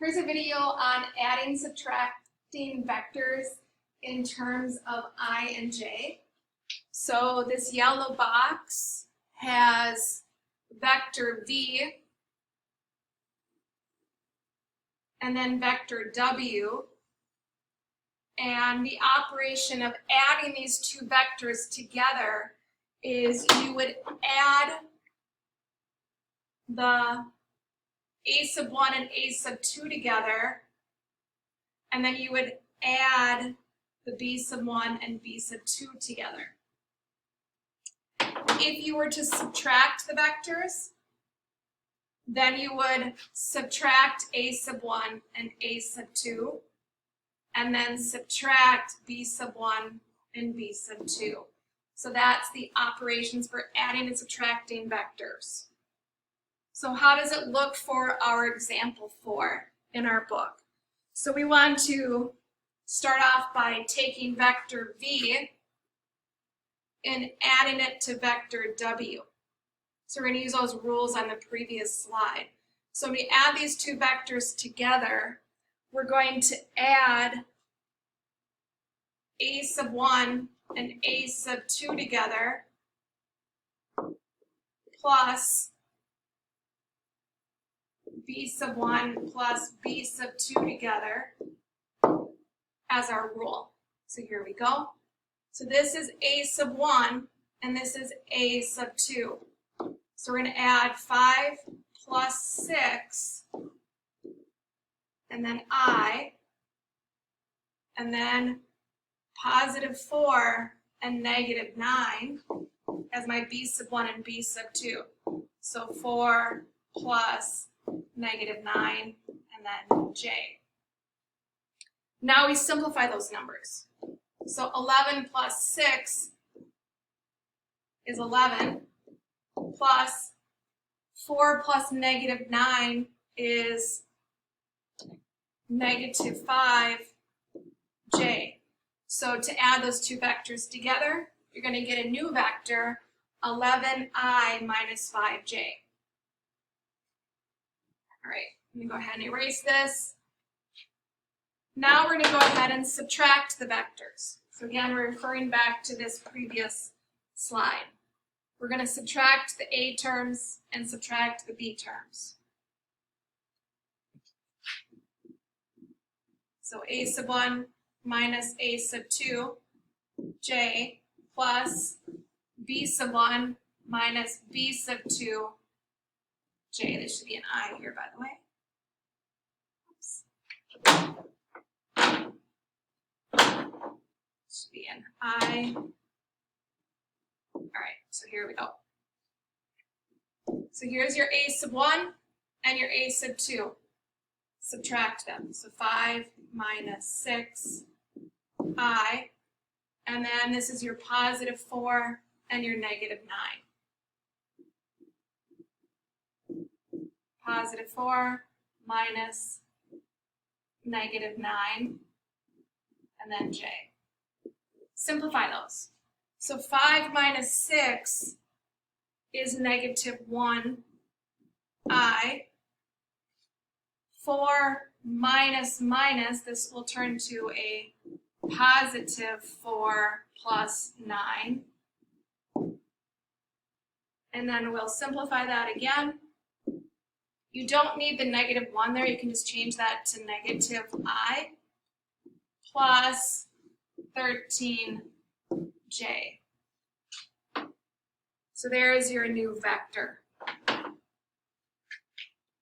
Here's a video on adding, subtracting vectors in terms of I and j. So this yellow box has vector v and then vector w, and the operation of adding these two vectors together is you would add the a sub 1 and a sub 2 together, and then you would add the b sub 1 and b sub 2 together. If you were to subtract the vectors, then you would subtract a sub 1 and a sub 2, and then subtract b sub 1 and b sub 2. So that's the operations for adding and subtracting vectors. So how does it look for our example 4 in our book? So we want to start off by taking vector v and adding it to vector w. So we're going to use those rules on the previous slide. So when we add these two vectors together, we're going to add a sub 1 and a sub 2 together, plus b sub 1 plus b sub 2 together as our rule. So here we go. So this is a sub 1 and this is a sub 2. So we're going to add 5 plus 6 and then I, and then positive 4 and negative 9 as my b sub 1 and b sub 2. So 4 plus negative 9 and then j. Now we simplify those numbers. So 11 plus 6 is 11, plus 4 plus negative 9 is negative 5j. So to add those two vectors together, you're going to get a new vector, 11I minus 5j. All right, I'm going to go ahead and erase this. Now we're going to go ahead and subtract the vectors. So again, we're referring back to this previous slide. We're going to subtract the a terms and subtract the b terms. So a sub 1 minus a sub 2, j, plus b sub 1 minus b sub 2, j. There should be an I here, by the way. Oops. Should be an I. All right, so here we go. So here's your a sub 1 and your a sub 2. Subtract them. So 5 minus 6, I, and then this is your positive 4 and your negative 9. Positive 4 minus negative 9, and then j. Simplify those. So 5 minus 6 is negative 1i. 4 minus minus, this will turn to a positive 4 plus 9. And then we'll simplify that again. You don't need the negative 1 there. You can just change that to negative I plus 13j. So there is your new vector.